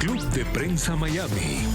Club de Prensa Miami.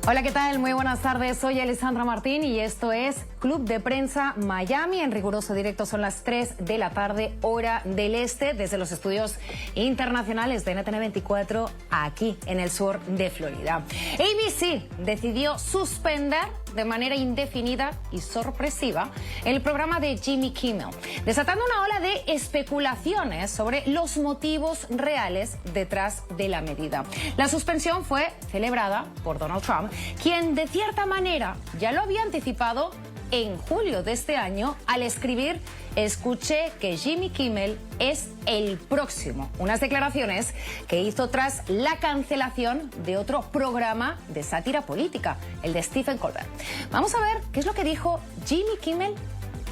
Hola, ¿qué tal? Muy buenas tardes. Soy Alessandra Martín y esto es Club de Prensa Miami. En riguroso directo son las 3 de la tarde, hora del este, desde los estudios internacionales de NTN 24, aquí en el sur de Florida. ABC decidió suspender de manera indefinida y sorpresiva el programa de Jimmy Kimmel, desatando una ola de especulaciones sobre los motivos reales detrás de la medida. La suspensión fue celebrada por Donald Trump, quien de cierta manera ya lo había anticipado en julio de este año al escribir: escuché que Jimmy Kimmel es el próximo. Unas declaraciones que hizo tras la cancelación de otro programa de sátira política, el de Stephen Colbert. Vamos a ver qué es lo que dijo Jimmy Kimmel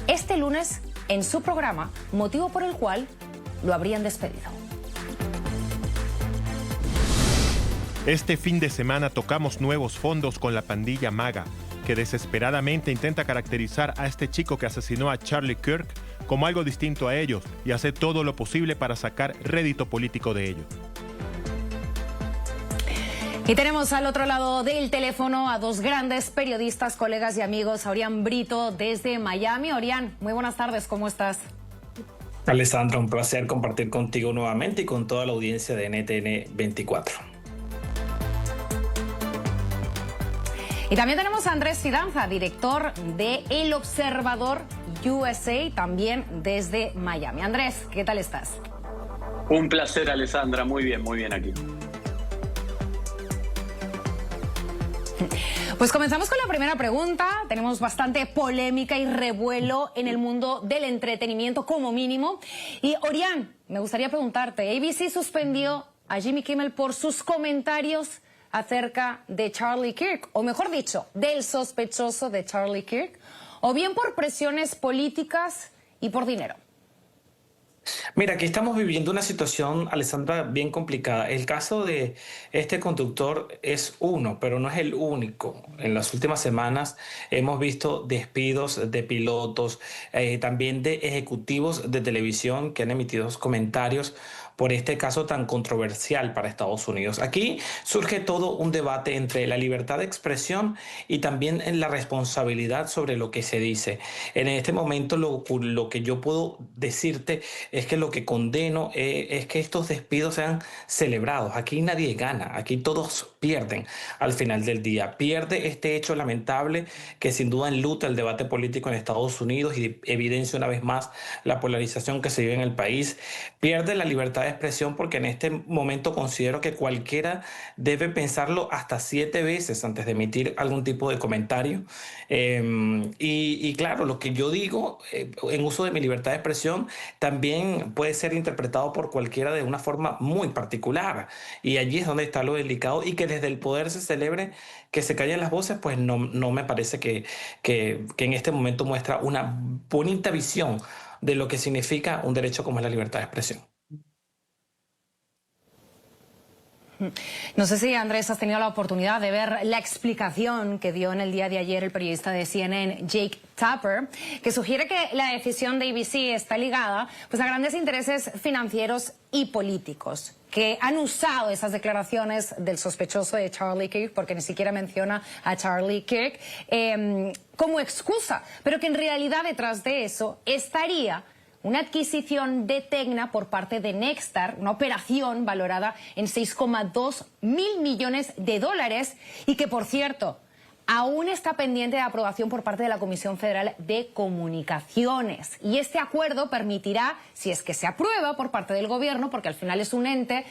este lunes en su programa, motivo por el cual lo habrían despedido. Este fin de semana tocamos nuevos fondos con la pandilla MAGA, que desesperadamente intenta caracterizar a este chico que asesinó a Charlie Kirk como algo distinto a ellos y hace todo lo posible para sacar rédito político de ello. Y tenemos al otro lado del teléfono a dos grandes periodistas, colegas y amigos, a Orián Brito desde Miami. Orián, muy buenas tardes, ¿cómo estás? Alessandra, un placer compartir contigo nuevamente y con toda la audiencia de NTN 24. Y también tenemos a Andrés Fidanza, director de El Observador USA, también desde Miami. Andrés, ¿qué tal estás? Un placer, Alessandra. Muy bien aquí. Pues comenzamos con la primera pregunta. Tenemos bastante polémica y revuelo en el mundo del entretenimiento, como mínimo. Y Orián, me gustaría preguntarte, ABC suspendió a Jimmy Kimmel por sus comentarios acerca de Charlie Kirk, o mejor dicho, del sospechoso de Charlie Kirk, o bien por presiones políticas y por dinero. Mira, aquí estamos viviendo una situación, Alessandra, bien complicada. El caso de este conductor es uno, pero no es el único. En las últimas semanas hemos visto despidos de pilotos, también de ejecutivos de televisión que han emitido comentarios por este caso tan controversial para Estados Unidos. Aquí surge todo un debate entre la libertad de expresión y también en la responsabilidad sobre lo que se dice. En este momento lo que yo puedo decirte es que lo que condeno es que estos despidos sean celebrados. Aquí nadie gana, aquí todos pierden al final del día. Pierde este hecho lamentable que sin duda enluta el debate político en Estados Unidos y evidencia una vez más la polarización que se vive en el país. Pierde la libertad de expresión porque en este momento considero que cualquiera debe pensarlo hasta 7 veces antes de emitir algún tipo de comentario. Y claro, lo que yo digo en uso de mi libertad de expresión también puede ser interpretado por cualquiera de una forma muy particular. Y allí es donde está lo delicado, y que desde el poder se celebre que se callen las voces, pues no me parece que en este momento muestra una bonita visión de lo que significa un derecho como es la libertad de expresión. No sé si, Andrés, has tenido la oportunidad de ver la explicación que dio en el día de ayer el periodista de CNN, Jake Tapper, que sugiere que la decisión de ABC está ligada pues, a grandes intereses financieros y políticos, que han usado esas declaraciones del sospechoso de Charlie Kirk, porque ni siquiera menciona a Charlie Kirk, como excusa, pero que en realidad detrás de eso estaría una adquisición de Tegna por parte de Nexstar, una operación valorada en 6,2 mil millones de dólares y que, por cierto, aún está pendiente de aprobación por parte de la Comisión Federal de Comunicaciones. Y este acuerdo permitirá, si es que se aprueba por parte del gobierno, porque al final es un ente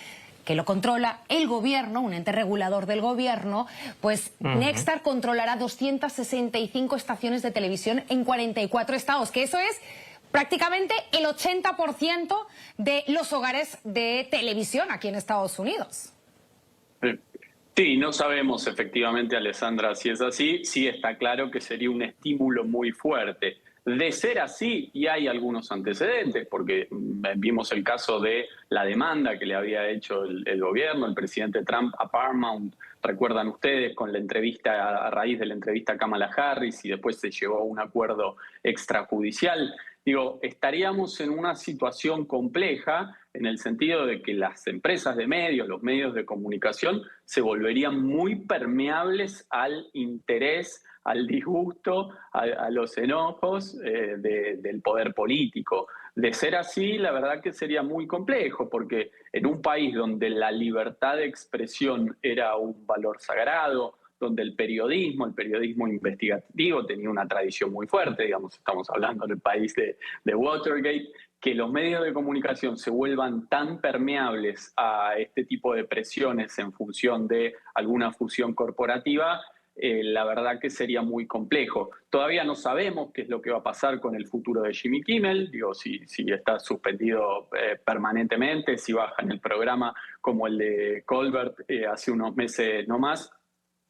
que lo controla el gobierno, un ente regulador del gobierno, pues Nexstar controlará 265 estaciones de televisión en 44 estados, que eso es prácticamente el 80% de los hogares de televisión aquí en Estados Unidos. Sí, no sabemos efectivamente, Alessandra, si es así. Sí está claro que sería un estímulo muy fuerte. De ser así, y hay algunos antecedentes, porque vimos el caso de la demanda que le había hecho el gobierno, el presidente Trump a Paramount, recuerdan ustedes, con la entrevista, a raíz de la entrevista a Kamala Harris, y después se llegó a un acuerdo extrajudicial. Digo, estaríamos en una situación compleja en el sentido de que las empresas de medios, los medios de comunicación, se volverían muy permeables al interés, al disgusto, a los enojos del poder político. De ser así, la verdad que sería muy complejo, porque en un país donde la libertad de expresión era un valor sagrado, donde el periodismo investigativo tenía una tradición muy fuerte, digamos, estamos hablando del país de Watergate, que los medios de comunicación se vuelvan tan permeables a este tipo de presiones en función de alguna fusión corporativa, la verdad que sería muy complejo. Todavía no sabemos qué es lo que va a pasar con el futuro de Jimmy Kimmel, digo, si está suspendido permanentemente, si baja en el programa como el de Colbert hace unos meses no más.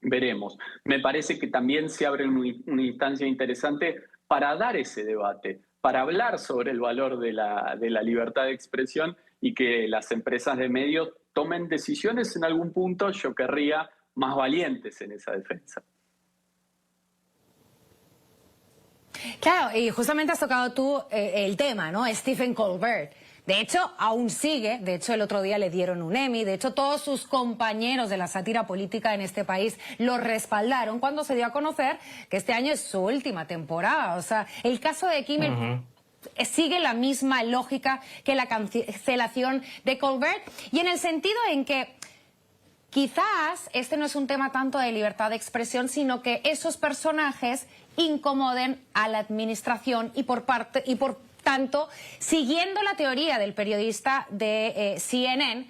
Veremos. Me parece que también se abre una instancia interesante para dar ese debate, para hablar sobre el valor de la libertad de expresión y que las empresas de medios tomen decisiones en algún punto, yo querría, más valientes en esa defensa. Claro, y justamente has tocado tú el tema, ¿no? Stephen Colbert. De hecho, aún sigue, de hecho el otro día le dieron un Emmy, de hecho todos sus compañeros de la sátira política en este país lo respaldaron cuando se dio a conocer que este año es su última temporada. O sea, el caso de Kimmel sigue la misma lógica que la cancelación de Colbert, y en el sentido en que quizás este no es un tema tanto de libertad de expresión, sino que esos personajes incomoden a la administración y por tanto, siguiendo la teoría del periodista de CNN,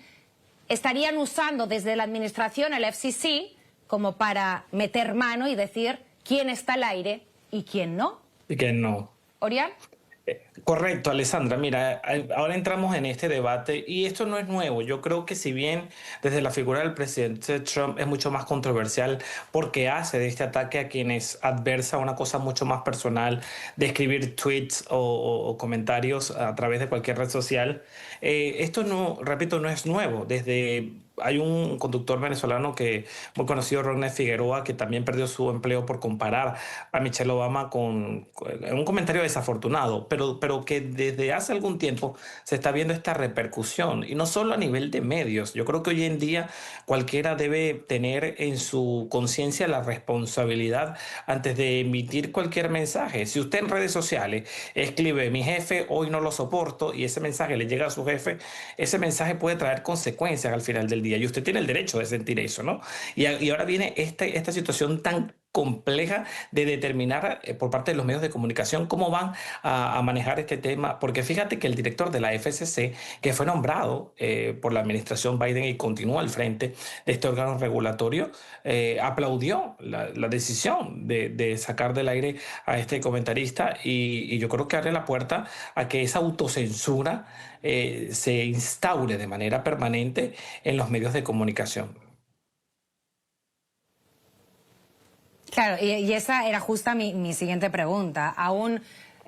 estarían usando desde la administración el FCC como para meter mano y decir quién está al aire y quién no. Y quién no. ¿Orián? Correcto, Alessandra. Mira, ahora entramos en este debate y esto no es nuevo. Yo creo que si bien desde la figura del presidente Trump es mucho más controversial porque hace de este ataque a quienes adversa una cosa mucho más personal de escribir tweets o comentarios a través de cualquier red social, esto no, repito, no es nuevo. Hay un conductor venezolano muy conocido, Ronald Figueroa, que también perdió su empleo por comparar a Michelle Obama con un comentario desafortunado, pero que desde hace algún tiempo se está viendo esta repercusión, y no solo a nivel de medios. Yo creo que hoy en día cualquiera debe tener en su conciencia la responsabilidad antes de emitir cualquier mensaje. Si usted en redes sociales escribe "mi jefe hoy no lo soporto" y ese mensaje le llega a su jefe, ese mensaje puede traer consecuencias al final del día, y usted tiene el derecho de sentir eso, ¿no? Y ahora viene esta situación tan compleja de determinar por parte de los medios de comunicación cómo van a manejar este tema, porque fíjate que el director de la FCC, que fue nombrado por la administración Biden y continúa al frente de este órgano regulatorio, aplaudió la decisión de sacar del aire a este comentarista, y yo creo que abre la puerta a que esa autocensura se instaure de manera permanente en los medios de comunicación. Claro, y esa era justa mi siguiente pregunta. Aún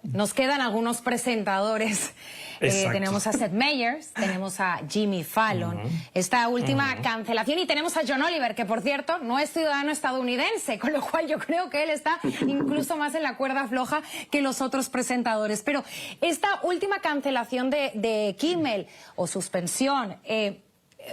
nos quedan algunos presentadores. Tenemos a Seth Meyers, tenemos a Jimmy Fallon, esta última cancelación, y tenemos a John Oliver, que por cierto no es ciudadano estadounidense, con lo cual yo creo que él está incluso más en la cuerda floja que los otros presentadores. Pero esta última cancelación de Kimmel o suspensión,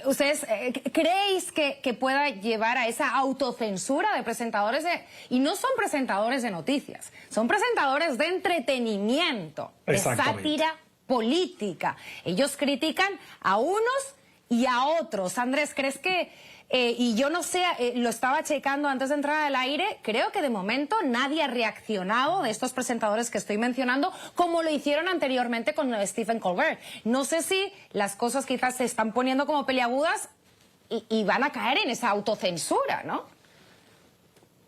¿ustedes creéis que pueda llevar a esa autocensura de presentadores y no son presentadores de noticias, son presentadores de entretenimiento, de sátira política? Ellos critican a unos y a otros. Andrés, ¿crees que, y yo no sé, lo estaba checando antes de entrar al aire, creo que de momento nadie ha reaccionado de estos presentadores que estoy mencionando como lo hicieron anteriormente con Stephen Colbert? No sé si las cosas quizás se están poniendo como peliagudas y van a caer en esa autocensura, ¿no?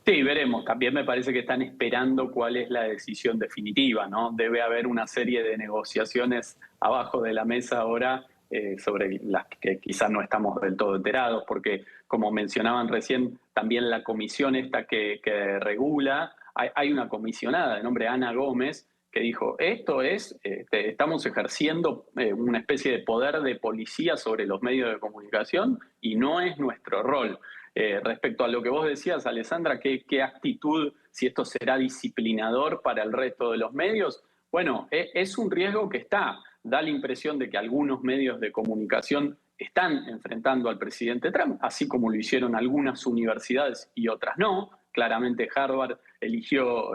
Sí, veremos. También me parece que están esperando cuál es la decisión definitiva, ¿no? Debe haber una serie de negociaciones abajo de la mesa ahora sobre las que quizás no estamos del todo enterados, porque como mencionaban recién, también la comisión esta que regula, hay una comisionada de nombre Ana Gómez que dijo, estamos ejerciendo una especie de poder de policía sobre los medios de comunicación y no es nuestro rol. Respecto a lo que vos decías, Alessandra, ¿qué actitud, si esto será disciplinador para el resto de los medios? Bueno, es un riesgo que está. Da la impresión de que algunos medios de comunicación están enfrentando al presidente Trump, así como lo hicieron algunas universidades y otras no. Claramente Harvard eligió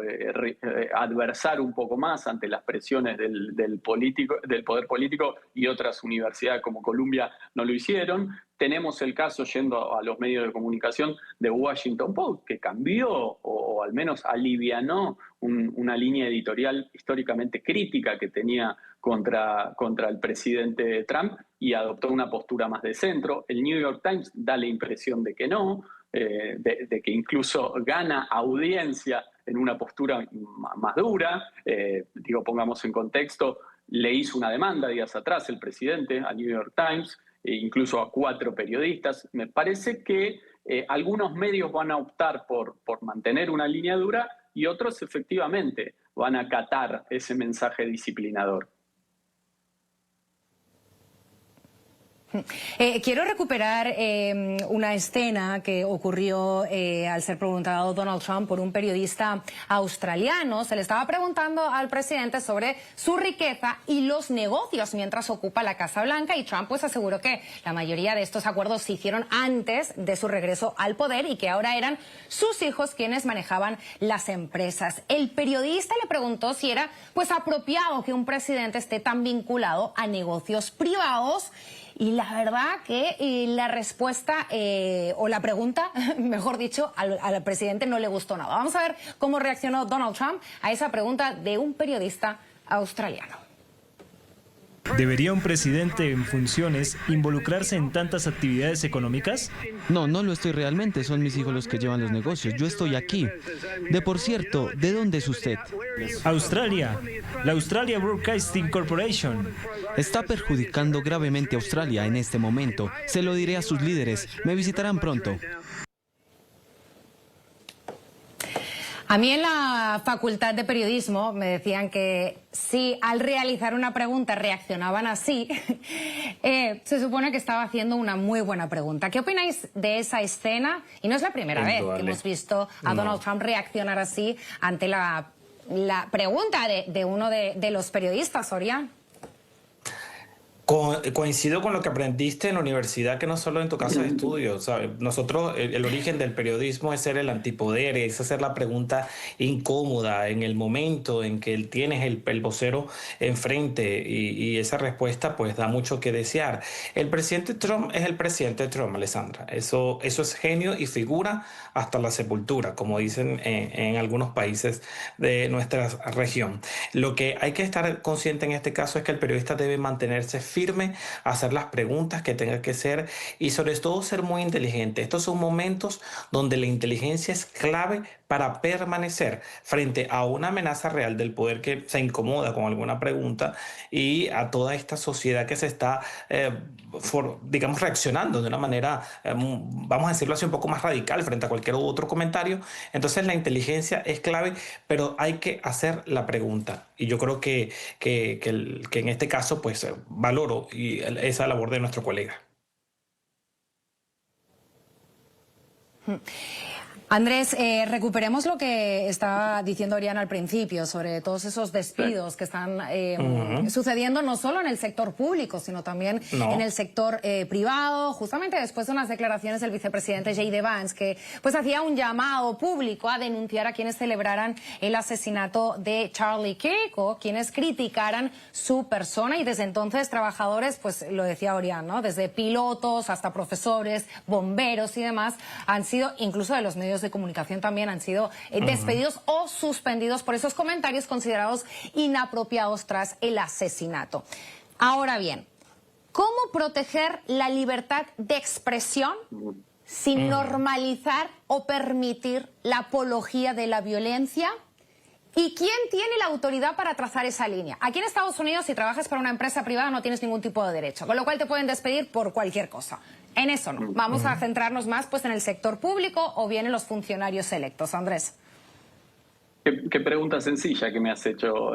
adversar un poco más ante las presiones del poder político, y otras universidades como Columbia no lo hicieron. Tenemos el caso, yendo a los medios de comunicación, de Washington Post, que cambió o al menos alivianó una línea editorial históricamente crítica que tenía contra el presidente Trump y adoptó una postura más de centro. El New York Times da la impresión de que no, de que incluso gana audiencia en una postura más dura. Pongamos en contexto, le hizo una demanda días atrás el presidente al New York Times, incluso a 4 periodistas. Me parece que algunos medios van a optar por mantener una línea dura y otros efectivamente van a acatar ese mensaje disciplinador. Quiero recuperar una escena que ocurrió al ser preguntado Donald Trump por un periodista australiano. Se le estaba preguntando al presidente sobre su riqueza y los negocios mientras ocupa la Casa Blanca, y Trump pues aseguró que la mayoría de estos acuerdos se hicieron antes de su regreso al poder y que ahora eran sus hijos quienes manejaban las empresas. El periodista le preguntó si era pues apropiado que un presidente esté tan vinculado a negocios privados. Y la verdad que la respuesta, o la pregunta, mejor dicho, al presidente no le gustó nada. Vamos a ver cómo reaccionó Donald Trump a esa pregunta de un periodista australiano. ¿Debería un presidente en funciones involucrarse en tantas actividades económicas? No, no lo estoy realmente. Son mis hijos los que llevan los negocios. Yo estoy aquí. De por cierto, ¿de dónde es usted? Australia. La Australia Broadcasting Corporation. Está perjudicando gravemente a Australia en este momento. Se lo diré a sus líderes. Me visitarán pronto. A mí en la Facultad de Periodismo me decían que si al realizar una pregunta reaccionaban así, se supone que estaba haciendo una muy buena pregunta. ¿Qué opináis de esa escena? Y no es la primera vez que hemos visto a Donald Trump reaccionar así ante la pregunta de uno de los periodistas, Orián. Coincido con lo que aprendiste en la universidad, que no solo en tu casa de estudio, ¿sabes? Nosotros, el origen del periodismo es ser el antipoder, es hacer la pregunta incómoda en el momento en que tienes el vocero enfrente, y esa respuesta pues da mucho que desear. El presidente Trump es el presidente Trump, Alessandra. Eso es genio y figura hasta la sepultura, como dicen en algunos países de nuestra región. Lo que hay que estar consciente en este caso es que el periodista debe mantenerse firme, hacer las preguntas que tenga que hacer y sobre todo ser muy inteligente. Estos son momentos donde la inteligencia es clave para permanecer frente a una amenaza real del poder que se incomoda con alguna pregunta, y a toda esta sociedad que se está, digamos, reaccionando de una manera, vamos a decirlo así, un poco más radical frente a cualquier otro comentario. Entonces la inteligencia es clave, pero hay que hacer la pregunta. Y yo creo que en este caso, pues, valoro esa labor de nuestro colega. Andrés, recuperemos lo que estaba diciendo Oriana al principio sobre todos esos despidos que están sucediendo no solo en el sector público, sino también en el sector privado, justamente después de unas declaraciones del vicepresidente J.D. Vance, que pues hacía un llamado público a denunciar a quienes celebraran el asesinato de Charlie Kirk o quienes criticaran su persona, y desde entonces trabajadores, pues lo decía Oriana, ¿no? Desde pilotos hasta profesores, bomberos y demás, han sido, incluso de los medios de comunicación también, han sido despedidos o suspendidos por esos comentarios considerados inapropiados tras el asesinato. Ahora bien, ¿cómo proteger la libertad de expresión sin normalizar o permitir la apología de la violencia? ¿Y quién tiene la autoridad para trazar esa línea? Aquí en Estados Unidos, si trabajas para una empresa privada, no tienes ningún tipo de derecho, con lo cual te pueden despedir por cualquier cosa. En eso no. Vamos a centrarnos más pues en el sector público o bien en los funcionarios electos. Andrés. Qué pregunta sencilla que me has hecho,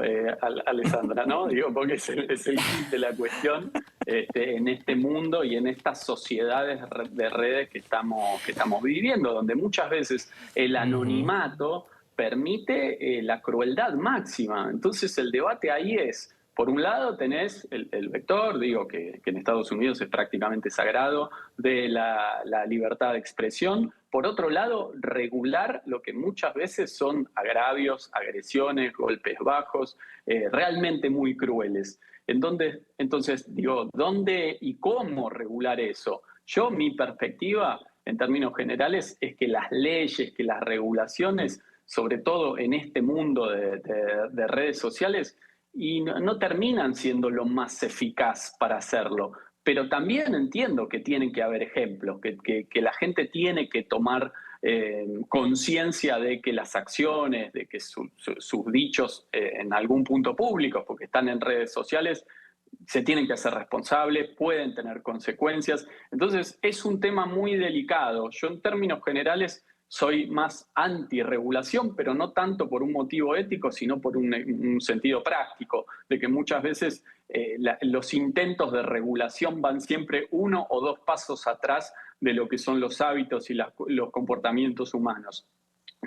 Alessandra, ¿no? Digo, porque es el kit de la cuestión en este mundo y en estas sociedades de redes que estamos viviendo, donde muchas veces el anonimato permite la crueldad máxima. Entonces el debate ahí es, por un lado tenés el vector, digo que en Estados Unidos es prácticamente sagrado, de la libertad de expresión. Por otro lado, regular lo que muchas veces son agravios, agresiones, golpes bajos, realmente muy crueles. Entonces, digo, ¿dónde y cómo regular eso? Mi perspectiva, en términos generales, es que las leyes, que las regulaciones, sobre todo en este mundo de redes sociales, y no terminan siendo lo más eficaz para hacerlo. Pero también entiendo que tienen que haber ejemplos, que la gente tiene que tomar conciencia de que las acciones, de que sus dichos en algún punto público, porque están en redes sociales, se tienen que hacer responsables, pueden tener consecuencias. Entonces es un tema muy delicado. Yo en términos generales soy más antirregulación, pero no tanto por un motivo ético, sino por un sentido práctico, de que muchas veces los intentos de regulación van siempre 1 o 2 pasos atrás de lo que son los hábitos y los comportamientos humanos.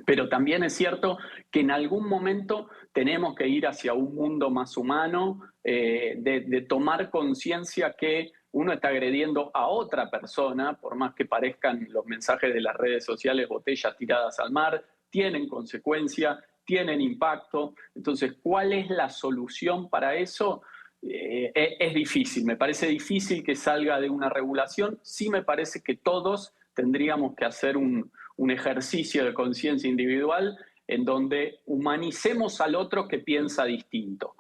Pero también es cierto que en algún momento tenemos que ir hacia un mundo más humano, de tomar conciencia que uno está agrediendo a otra persona, por más que parezcan los mensajes de las redes sociales botellas tiradas al mar, tienen consecuencia, tienen impacto. Entonces, ¿cuál es la solución para eso? Es difícil, me parece difícil que salga de una regulación. Sí me parece que todos tendríamos que hacer un ejercicio de conciencia individual en donde humanicemos al otro que piensa distinto.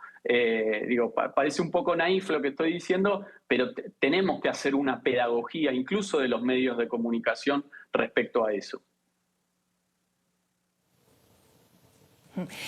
Parece un poco naif lo que estoy diciendo, pero tenemos que hacer una pedagogía, incluso de los medios de comunicación, respecto a eso.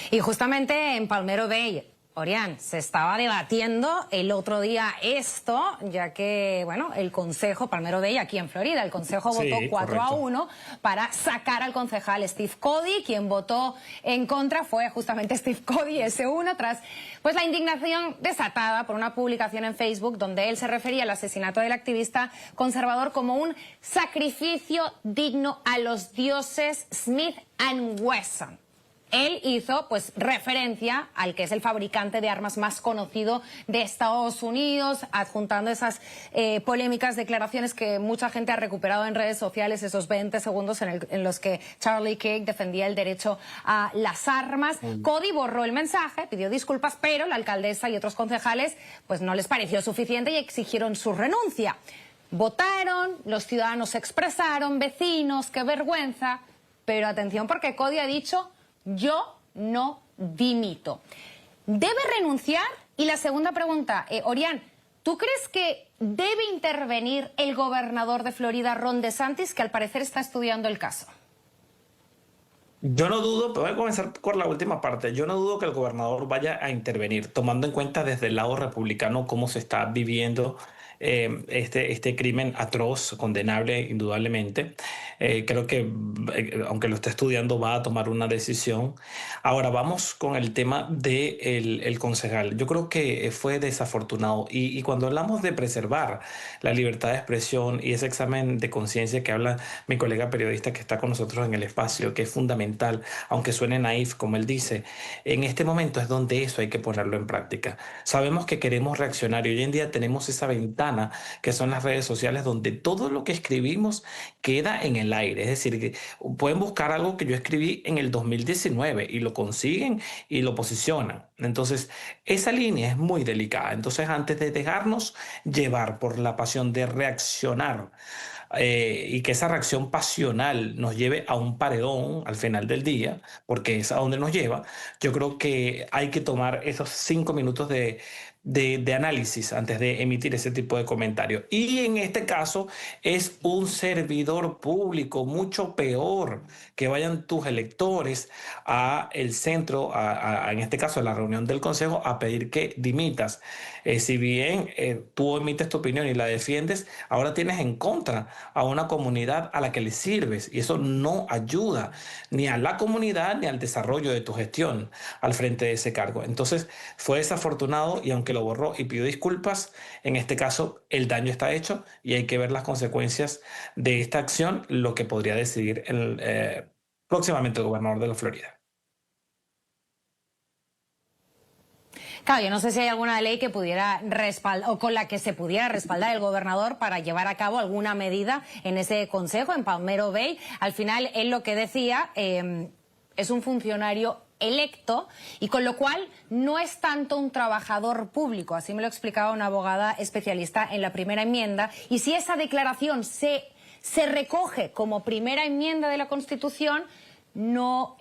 Y justamente en Palmetto Bay, Orián, se estaba debatiendo el otro día esto, ya que, bueno, el Consejo, Palmetto Bay, aquí en Florida, el Consejo votó 4-1 para sacar al concejal Steve Cody. Quien votó en contra fue justamente Steve Cody, S1, tras pues la indignación desatada por una publicación en Facebook donde él se refería al asesinato del activista conservador como un sacrificio digno a los dioses Smith & Wesson. Él hizo pues referencia al que es el fabricante de armas más conocido de Estados Unidos, adjuntando esas polémicas declaraciones que mucha gente ha recuperado en redes sociales, esos 20 segundos en los que Charlie Kirk defendía el derecho a las armas. Cody borró el mensaje, pidió disculpas, pero la alcaldesa y otros concejales pues no les pareció suficiente y exigieron su renuncia. Votaron, los ciudadanos se expresaron, vecinos, qué vergüenza, pero atención porque Cody ha dicho: yo no dimito. ¿Debe renunciar? Y la segunda pregunta, Orián, ¿tú crees que debe intervenir el gobernador de Florida, Ron DeSantis, que al parecer está estudiando el caso? Yo no dudo, pero voy a comenzar por la última parte. Yo no dudo que el gobernador vaya a intervenir, tomando en cuenta desde el lado republicano cómo se está viviendo este crimen atroz, condenable indudablemente. Creo que, aunque lo esté estudiando, va a tomar una decisión. Ahora vamos con el tema del concejal. Yo creo que fue desafortunado. Y cuando hablamos de preservar la libertad de expresión y ese examen de conciencia que habla mi colega periodista que está con nosotros en el espacio, que es fundamental, aunque suene naif, como él dice, en este momento es donde eso hay que ponerlo en práctica. Sabemos que queremos reaccionar y hoy en día tenemos esa ventana que son las redes sociales, donde todo lo que escribimos queda en el aire. Es decir, que pueden buscar algo que yo escribí en el 2019 y lo consiguen y lo posicionan. Entonces, esa línea es muy delicada. Entonces, antes de dejarnos llevar por la pasión de reaccionar, y que esa reacción pasional nos lleve a un paredón al final del día, porque es a donde nos lleva, yo creo que hay que tomar esos 5 minutos de análisis antes de emitir ese tipo de comentario. Y en este caso es un servidor público, mucho peor que vayan tus electores a el centro, en este caso a la reunión del consejo, a pedir que dimitas. Si bien tú emites tu opinión y la defiendes, ahora tienes en contra a una comunidad a la que le sirves, y eso no ayuda ni a la comunidad ni al desarrollo de tu gestión al frente de ese cargo. Entonces fue desafortunado, y aunque lo borró y pidió disculpas, en este caso el daño está hecho y hay que ver las consecuencias de esta acción, lo que podría decidir próximamente el gobernador de la Florida. Claro, yo no sé si hay alguna ley que pudiera respaldar o con la que se pudiera respaldar el gobernador para llevar a cabo alguna medida en ese consejo, en Palmetto Bay. Al final, él lo que decía es un funcionario electo y con lo cual no es tanto un trabajador público, así me lo explicaba una abogada especialista en la primera enmienda, y si esa declaración se recoge como primera enmienda de la Constitución, no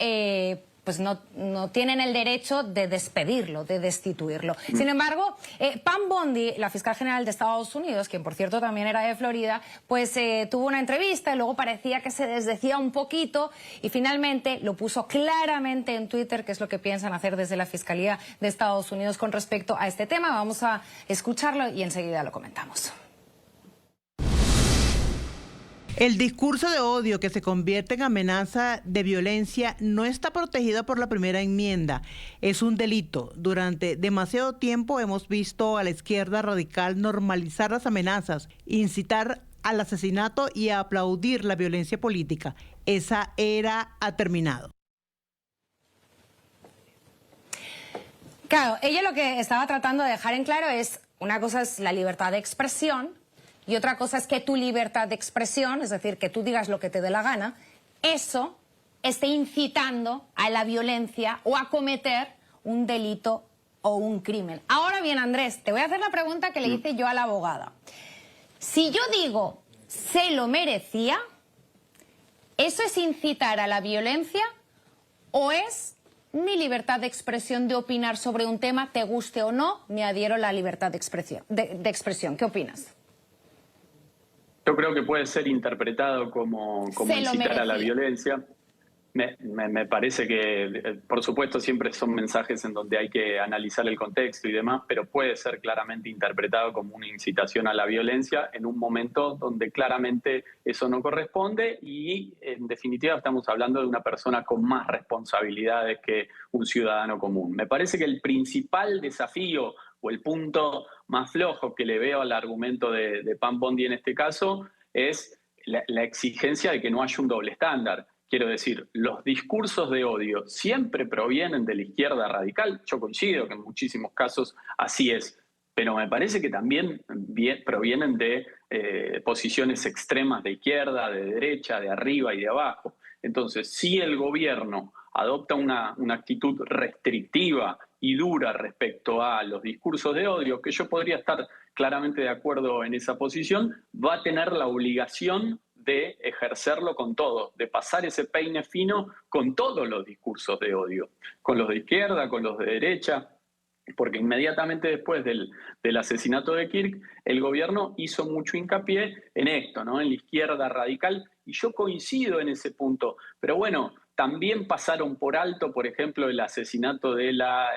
tienen el derecho de despedirlo, de destituirlo. Sin embargo, Pam Bondi, la fiscal general de Estados Unidos, quien por cierto también era de Florida, pues tuvo una entrevista y luego parecía que se desdecía un poquito y finalmente lo puso claramente en Twitter, que es lo que piensan hacer desde la Fiscalía de Estados Unidos con respecto a este tema. Vamos a escucharlo y enseguida lo comentamos. El discurso de odio que se convierte en amenaza de violencia no está protegido por la primera enmienda. Es un delito. Durante demasiado tiempo hemos visto a la izquierda radical normalizar las amenazas, incitar al asesinato y aplaudir la violencia política. Esa era ha terminado. Claro, ella lo que estaba tratando de dejar en claro es, una cosa es la libertad de expresión, y otra cosa es que tu libertad de expresión, es decir, que tú digas lo que te dé la gana, eso esté incitando a la violencia o a cometer un delito o un crimen. Ahora bien, Andrés, te voy a hacer la pregunta que le hice yo a la abogada. Si yo digo se lo merecía, ¿eso es incitar a la violencia o es mi libertad de expresión de opinar sobre un tema, te guste o no, me adhiero a la libertad de expresión? ¿Qué opinas? Yo creo que puede ser interpretado como incitar a la violencia. Me parece que, por supuesto, siempre son mensajes en donde hay que analizar el contexto y demás, pero puede ser claramente interpretado como una incitación a la violencia en un momento donde claramente eso no corresponde y, en definitiva, estamos hablando de una persona con más responsabilidades que un ciudadano común. Me parece que el principal desafío o el punto más flojo que le veo al argumento de Pam Bondi en este caso es la exigencia de que no haya un doble estándar. Quiero decir, los discursos de odio siempre provienen de la izquierda radical. Yo coincido que en muchísimos casos así es, pero me parece que también provienen de posiciones extremas de izquierda, de derecha, de arriba y de abajo. Entonces, si el gobierno adopta una actitud restrictiva y dura respecto a los discursos de odio, que yo podría estar claramente de acuerdo en esa posición, va a tener la obligación de ejercerlo con todo, de pasar ese peine fino con todos los discursos de odio, con los de izquierda, con los de derecha, porque inmediatamente después del asesinato de Kirk, el gobierno hizo mucho hincapié en esto, ¿no? En la izquierda radical, y yo coincido en ese punto, pero bueno, también pasaron por alto, por ejemplo, el asesinato de la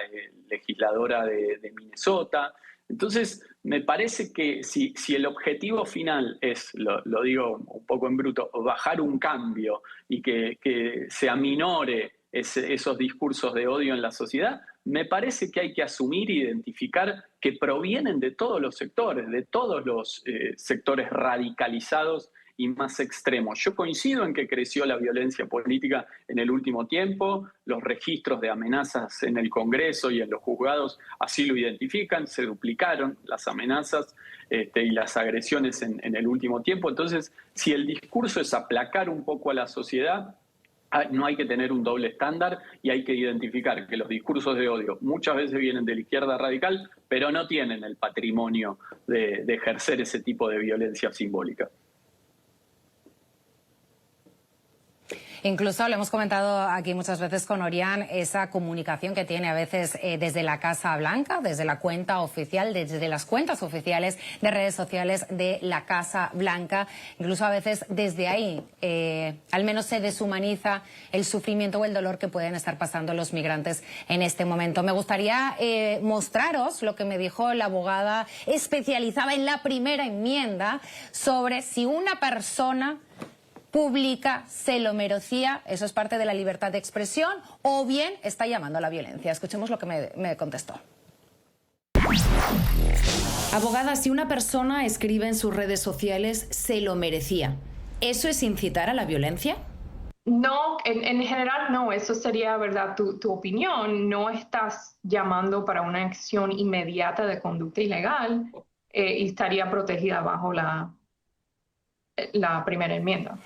legisladora de Minnesota. Entonces, me parece que si el objetivo final es, lo digo un poco en bruto, bajar un cambio y que se aminore esos discursos de odio en la sociedad, me parece que hay que asumir e identificar que provienen de todos los sectores, de todos los sectores radicalizados y más extremos. Yo coincido en que creció la violencia política en el último tiempo, los registros de amenazas en el Congreso y en los juzgados así lo identifican, se duplicaron las amenazas y las agresiones en el último tiempo. Entonces, si el discurso es aplacar un poco a la sociedad, no hay que tener un doble estándar y hay que identificar que los discursos de odio muchas veces vienen de la izquierda radical, pero no tienen el patrimonio de ejercer ese tipo de violencia simbólica. Incluso lo hemos comentado aquí muchas veces con Orián, esa comunicación que tiene a veces desde la Casa Blanca, desde la cuenta oficial, desde las cuentas oficiales de redes sociales de la Casa Blanca. Incluso a veces desde ahí, al menos se deshumaniza el sufrimiento o el dolor que pueden estar pasando los migrantes en este momento. Me gustaría mostraros lo que me dijo la abogada especializada en la primera enmienda sobre si una persona pública se lo merecía, eso es parte de la libertad de expresión, o bien está llamando a la violencia. Escuchemos lo que me contestó. Abogada, si una persona escribe en sus redes sociales se lo merecía, ¿eso es incitar a la violencia? No, en general no, eso sería, ¿verdad? Tu opinión, no estás llamando para una acción inmediata de conducta ilegal y estaría protegida bajo la primera enmienda.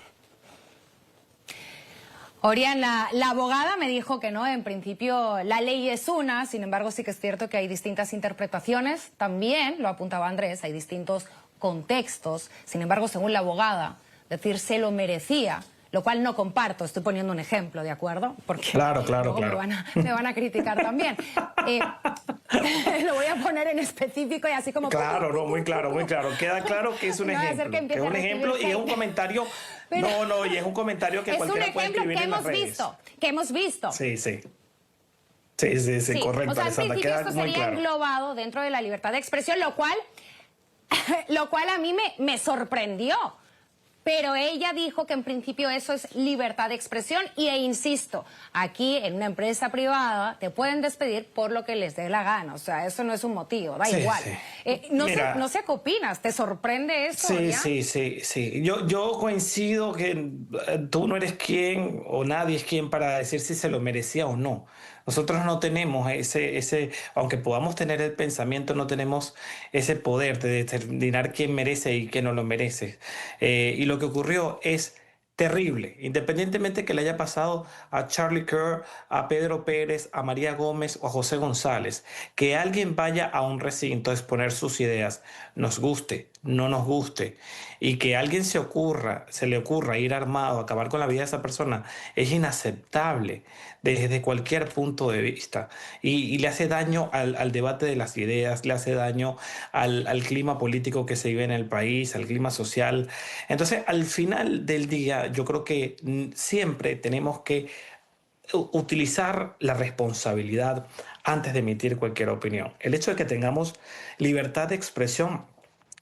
Orián, la abogada me dijo que no, en principio la ley es una, sin embargo sí que es cierto que hay distintas interpretaciones, también, lo apuntaba Andrés, hay distintos contextos, sin embargo, según la abogada, decir se lo merecía, lo cual no comparto, estoy poniendo un ejemplo, ¿de acuerdo? Porque claro. Me van a criticar también. Lo voy a poner en específico y así como... Claro, no, muy claro. Queda claro que es un ejemplo. Que es un ejemplo y es un comentario... Pero, y es un comentario que cualquiera puede escribir en las redes. Que hemos visto. Sí, correcto, o sea, Alessandra, en principio queda esto muy sería claro. englobado dentro de la libertad de expresión, lo cual a mí me sorprendió. Pero ella dijo que en principio eso es libertad de expresión e insisto, aquí en una empresa privada te pueden despedir por lo que les dé la gana, o sea, eso no es un motivo, da igual. No sé qué opinas, ¿te sorprende esto? Sí. Yo coincido que tú no eres quien o nadie es quien para decir si se lo merecía o no. Nosotros no tenemos aunque podamos tener el pensamiento, no tenemos ese poder de determinar quién merece y quién no lo merece. Y lo que ocurrió es terrible, independientemente que le haya pasado a Charlie Kirk, a Pedro Pérez, a María Gómez o a José González, que alguien vaya a un recinto a exponer sus ideas, nos guste, no nos guste, y que a alguien se le ocurra ir armado a acabar con la vida de esa persona, es inaceptable desde cualquier punto de vista y le hace daño al debate de las ideas, le hace daño al clima político que se vive en el país, al clima social. Entonces, al final del día, yo creo que siempre tenemos que utilizar la responsabilidad antes de emitir cualquier opinión. El hecho de que tengamos libertad de expresión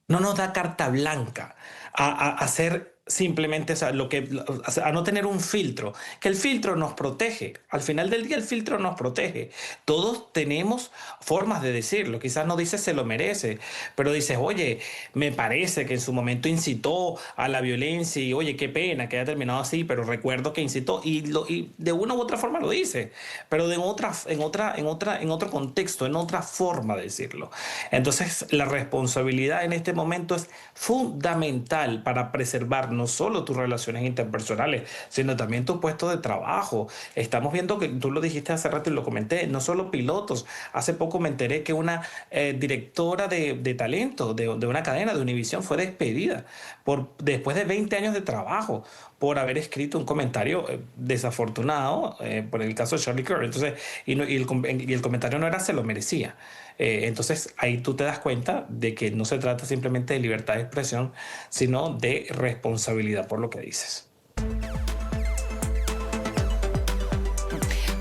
no nos da carta blanca a hacer simplemente, o sea, a no tener un filtro, que el filtro nos protege. Al final del día el filtro nos protege. Todos tenemos formas de decirlo. Quizás no dices se lo merece, pero dices, oye, me parece que en su momento incitó a la violencia y oye, qué pena que haya terminado así, pero recuerdo que incitó y de una u otra forma lo dice, pero en otro contexto, en otra forma de decirlo. Entonces, la responsabilidad en este momento es fundamental para preservar no solo tus relaciones interpersonales, sino también tu puesto de trabajo. Estamos viendo que, tú lo dijiste hace rato y lo comenté, no solo pilotos. Hace poco me enteré que una directora de talento de una cadena de Univision fue despedida después de 20 años de trabajo por haber escrito un comentario desafortunado por el caso de Charlie Kirk. Entonces, y el comentario no era se lo merecía. Entonces ahí tú te das cuenta de que no se trata simplemente de libertad de expresión, sino de responsabilidad por lo que dices.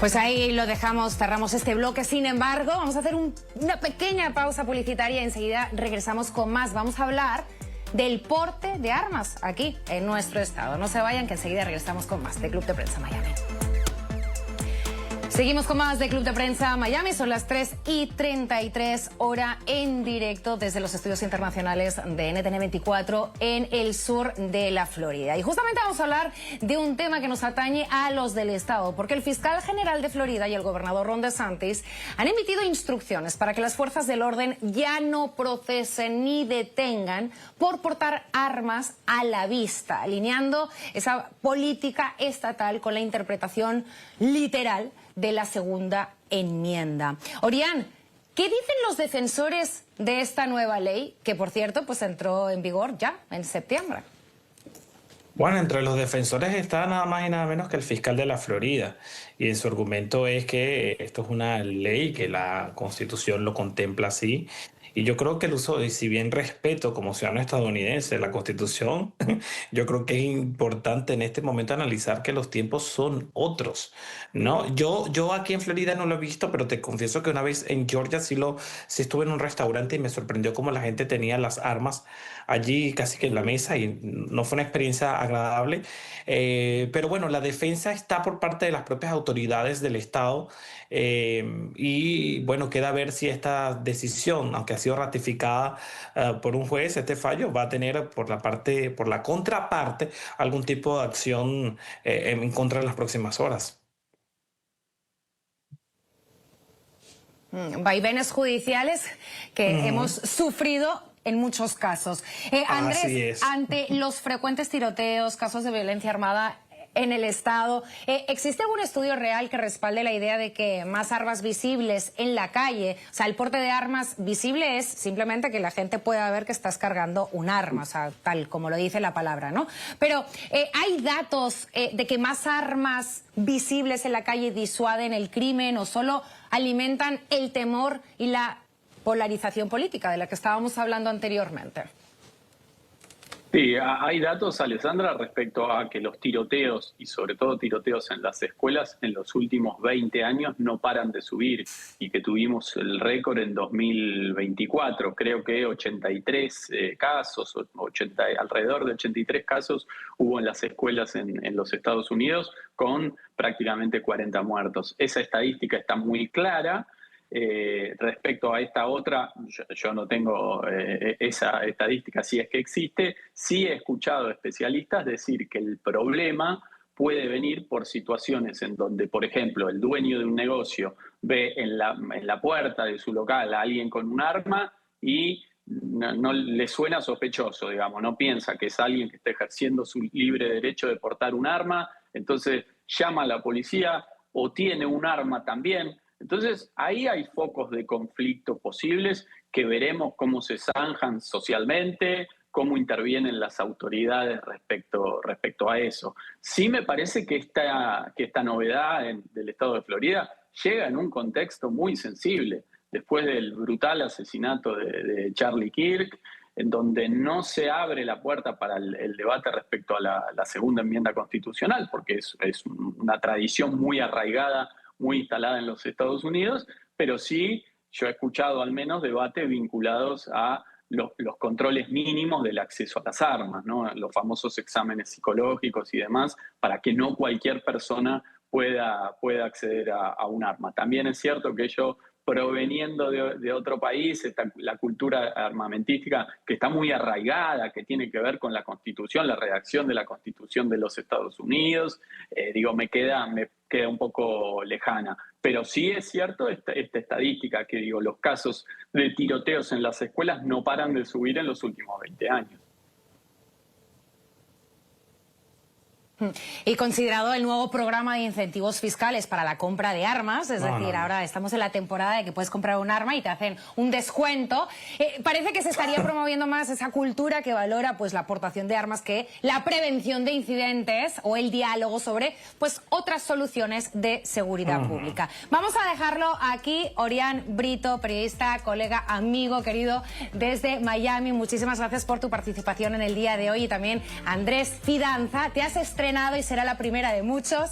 Pues ahí lo dejamos, cerramos este bloque. Sin embargo, vamos a hacer una pequeña pausa publicitaria y enseguida regresamos con más. Vamos a hablar del porte de armas aquí en nuestro estado. No se vayan, que enseguida regresamos con más de Club de Prensa Miami. Seguimos con más de Club de Prensa Miami, son las 3:33 hora en directo desde los estudios internacionales de NTN 24 en el sur de la Florida. Y justamente vamos a hablar de un tema que nos atañe a los del estado, porque el fiscal general de Florida y el gobernador Ron DeSantis han emitido instrucciones para que las fuerzas del orden ya no procesen ni detengan por portar armas a la vista, alineando esa política estatal con la interpretación literal de la segunda enmienda. Orián, ¿qué dicen los defensores de esta nueva ley, que por cierto pues entró en vigor ya en septiembre? Bueno, entre los defensores está nada más y nada menos que el fiscal de la Florida, y en su argumento es que esto es una ley, que la Constitución lo contempla así. Y yo creo que el uso, y si bien respeto como ciudadano estadounidense la Constitución, yo creo que es importante en este momento analizar que los tiempos son otros, ¿no? Yo aquí en Florida no lo he visto, pero te confieso que una vez en Georgia sí estuve en un restaurante y me sorprendió cómo la gente tenía las armas allí casi que en la mesa y no fue una experiencia agradable. Pero bueno, la defensa está por parte de las propias autoridades del Estado y bueno, queda ver si esta decisión, aunque ha sido ratificada por un juez, este fallo va a tener por la contraparte, algún tipo de acción en contra en las próximas horas. Vaivenes judiciales que hemos sufrido en muchos casos. Andrés, ante los frecuentes tiroteos, casos de violencia armada en el Estado, ¿existe algún estudio real que respalde la idea de que más armas visibles en la calle, o sea, el porte de armas visible es simplemente que la gente pueda ver que estás cargando un arma, o sea, tal como lo dice la palabra, ¿no? Pero ¿hay datos de que más armas visibles en la calle disuaden el crimen o solo alimentan el temor y la polarización política de la que estábamos hablando anteriormente? Sí, hay datos, Alessandra, respecto a que los tiroteos, y sobre todo tiroteos en las escuelas, en los últimos 20 años no paran de subir, y que tuvimos el récord en 2024. Creo que 83 casos, alrededor de 83 casos hubo en las escuelas en los Estados Unidos, con prácticamente 40 muertos. Esa estadística está muy clara. Respecto a esta otra, yo no tengo esa estadística, si es que existe. Sí he escuchado especialistas decir que el problema puede venir por situaciones en donde, por ejemplo, el dueño de un negocio ve en la puerta de su local a alguien con un arma y no le suena sospechoso, digamos, no piensa que es alguien que está ejerciendo su libre derecho de portar un arma, entonces llama a la policía o tiene un arma también. Entonces, ahí hay focos de conflicto posibles que veremos cómo se zanjan socialmente, cómo intervienen las autoridades respecto a eso. Sí me parece que esta novedad del estado de Florida llega en un contexto muy sensible, después del brutal asesinato de Charlie Kirk, en donde no se abre la puerta para el debate respecto a la segunda enmienda constitucional, porque es una tradición muy arraigada, muy instalada en los Estados Unidos, pero sí yo he escuchado al menos debates vinculados a los controles mínimos del acceso a las armas, ¿no? Los famosos exámenes psicológicos y demás, para que no cualquier persona pueda acceder a un arma. También es cierto que ello, proveniendo de otro país, la cultura armamentística que está muy arraigada, que tiene que ver con la Constitución, la redacción de la Constitución de los Estados Unidos, me queda un poco lejana. Pero sí es cierto esta estadística que los casos de tiroteos en las escuelas no paran de subir en los últimos 20 años. Y considerado el nuevo programa de incentivos fiscales para la compra de armas, es decir, ahora estamos en la temporada de que puedes comprar un arma y te hacen un descuento, parece que se estaría promoviendo más esa cultura que valora pues la aportación de armas que la prevención de incidentes o el diálogo sobre pues otras soluciones de seguridad pública. Vamos a dejarlo aquí. Orián Brito, periodista, colega, amigo, querido, desde Miami, muchísimas gracias por tu participación en el día de hoy. Y también Andrés Fidanza, te has estrenado y será la primera de muchos,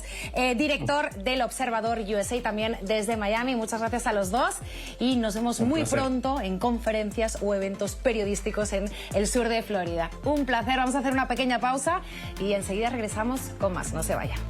director del Observador USA, también desde Miami. Muchas gracias a los dos y nos vemos muy pronto en conferencias o eventos periodísticos en el sur de Florida. Un placer, vamos a hacer una pequeña pausa y enseguida regresamos con más, no se vayan.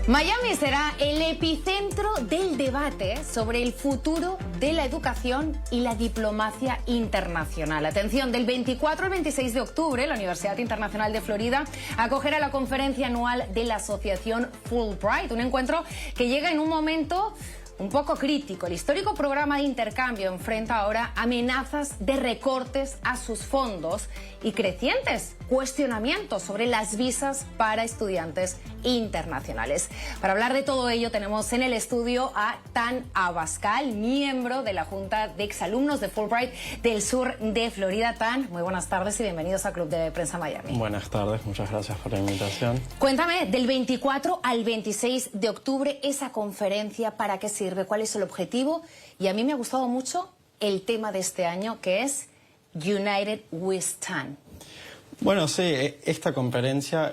Miami será el epicentro del debate sobre el futuro de la educación y la diplomacia internacional. Atención, del 24 al 26 de octubre, la Universidad Internacional de Florida acogerá la conferencia anual de la Asociación Fulbright, un encuentro que llega en un momento un poco crítico. El histórico programa de intercambio enfrenta ahora amenazas de recortes a sus fondos y crecientes cuestionamientos sobre las visas para estudiantes internacionales. Para hablar de todo ello tenemos en el estudio a Tan Abascal, miembro de la Junta de Exalumnos de Fulbright del sur de Florida. Tan, muy buenas tardes y bienvenidos a Club de Prensa Miami. Buenas tardes, muchas gracias por la invitación. Cuéntame, del 24 al 26 de octubre, esa conferencia, ¿para qué sirve? ¿Cuál es el objetivo? Y a mí me ha gustado mucho el tema de este año, que es United We Stand. Bueno, sí, esta conferencia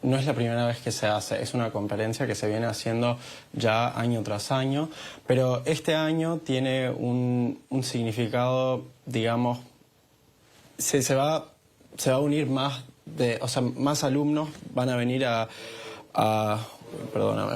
no es la primera vez que se hace, es una conferencia que se viene haciendo ya año tras año, pero este año tiene un significado, digamos, se va a unir más alumnos van a venir a Perdóname.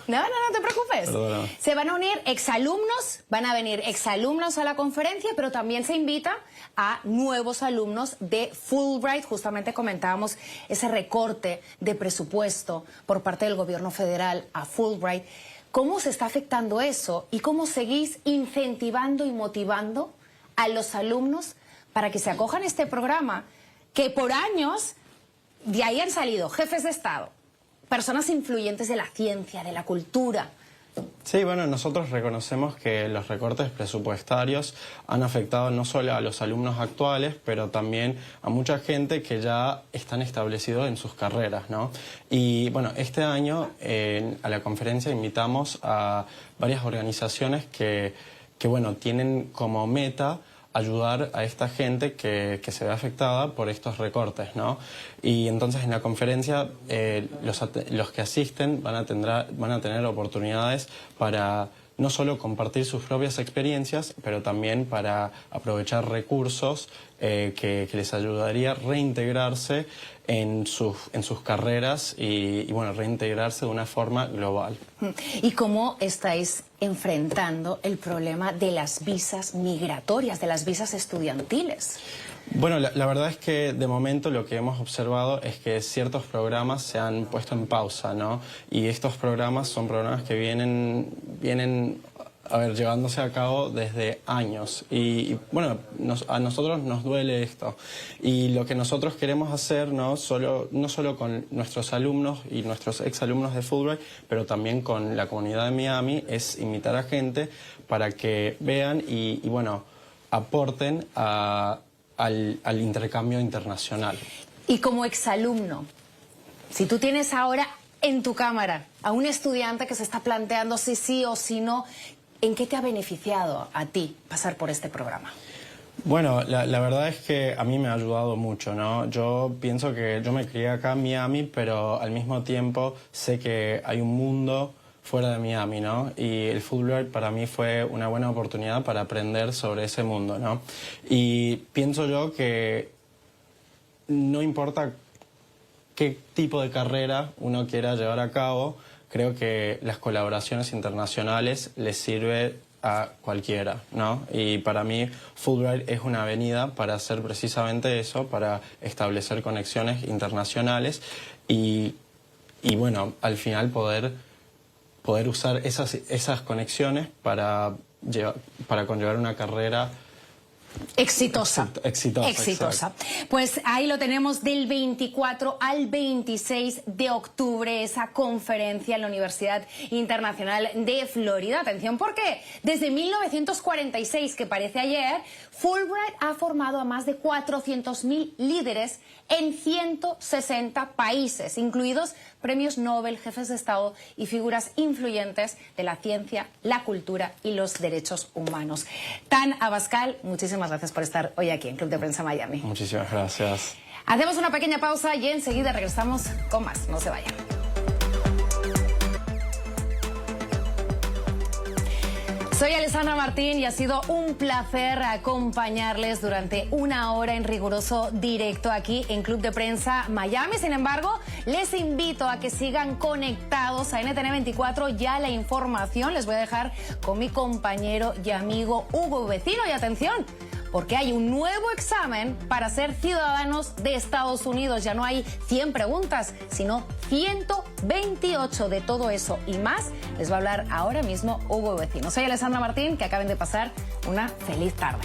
No te preocupes. Perdóname. Se van a unir exalumnos, van a venir exalumnos a la conferencia, pero también se invita a nuevos alumnos de Fulbright. Justamente comentábamos ese recorte de presupuesto por parte del gobierno federal a Fulbright. ¿Cómo se está afectando eso y cómo seguís incentivando y motivando a los alumnos para que se acojan a este programa que por años de ahí han salido jefes de Estado, personas influyentes de la ciencia, de la cultura? Sí, bueno, nosotros reconocemos que los recortes presupuestarios han afectado no solo a los alumnos actuales, pero también a mucha gente que ya están establecidos en sus carreras, ¿no? Y bueno, este año a la conferencia invitamos a varias organizaciones que bueno, tienen como meta ayudar a esta gente que se ve afectada por estos recortes, ¿no? Y entonces en la conferencia los que asisten van a tener oportunidades para no solo compartir sus propias experiencias, pero también para aprovechar recursos que les ayudaría a reintegrarse en sus carreras y bueno, reintegrarse de una forma global. ¿Y cómo estáis enfrentando el problema de las visas migratorias, de las visas estudiantiles? Bueno, la verdad es que de momento lo que hemos observado es que ciertos programas se han puesto en pausa, ¿no? Y estos programas son programas que vienen llevándose a cabo desde años. Y bueno, a nosotros nos duele esto. Y lo que nosotros queremos hacer, no solo con nuestros alumnos y nuestros exalumnos de Fulbright, pero también con la comunidad de Miami, es invitar a gente para que vean y bueno, aporten al intercambio internacional. Y como exalumno, si tú tienes ahora en tu cámara a un estudiante que se está planteando si sí o si no, ¿en qué te ha beneficiado a ti pasar por este programa? Bueno, la verdad es que a mí me ha ayudado mucho, ¿no? Yo pienso que yo me crié acá en Miami, pero al mismo tiempo sé que hay un mundo fuera de Miami, ¿no? Y el Fulbright para mí fue una buena oportunidad para aprender sobre ese mundo, ¿no? Y pienso yo que no importa qué tipo de carrera uno quiera llevar a cabo, creo que las colaboraciones internacionales les sirve a cualquiera, ¿no? Y para mí Fulbright es una avenida para hacer precisamente eso, para establecer conexiones internacionales y bueno, al final poder usar esas conexiones para conllevar una carrera exitosa. Exitosa. Pues ahí lo tenemos, del 24 al 26 de octubre, esa conferencia en la Universidad Internacional de Florida. Atención, porque desde 1946, que parece ayer, Fulbright ha formado a más de 400.000 líderes en 160 países, incluidos premios Nobel, jefes de Estado y figuras influyentes de la ciencia, la cultura y los derechos humanos. Tan Abascal, muchísimas gracias por estar hoy aquí en Club de Prensa Miami. Muchísimas gracias. Hacemos una pequeña pausa y enseguida regresamos con más. No se vayan. Soy Alessandra Martín y ha sido un placer acompañarles durante una hora en riguroso directo aquí en Club de Prensa Miami. Sin embargo, les invito a que sigan conectados a NTN 24. Ya la información les voy a dejar con mi compañero y amigo Hugo Vecino. Y atención, porque hay un nuevo examen para ser ciudadanos de Estados Unidos. Ya no hay 100 preguntas, sino 128. De todo eso y más les va a hablar ahora mismo Hugo Vecino. Soy Alessandra Martín, que acaben de pasar una feliz tarde.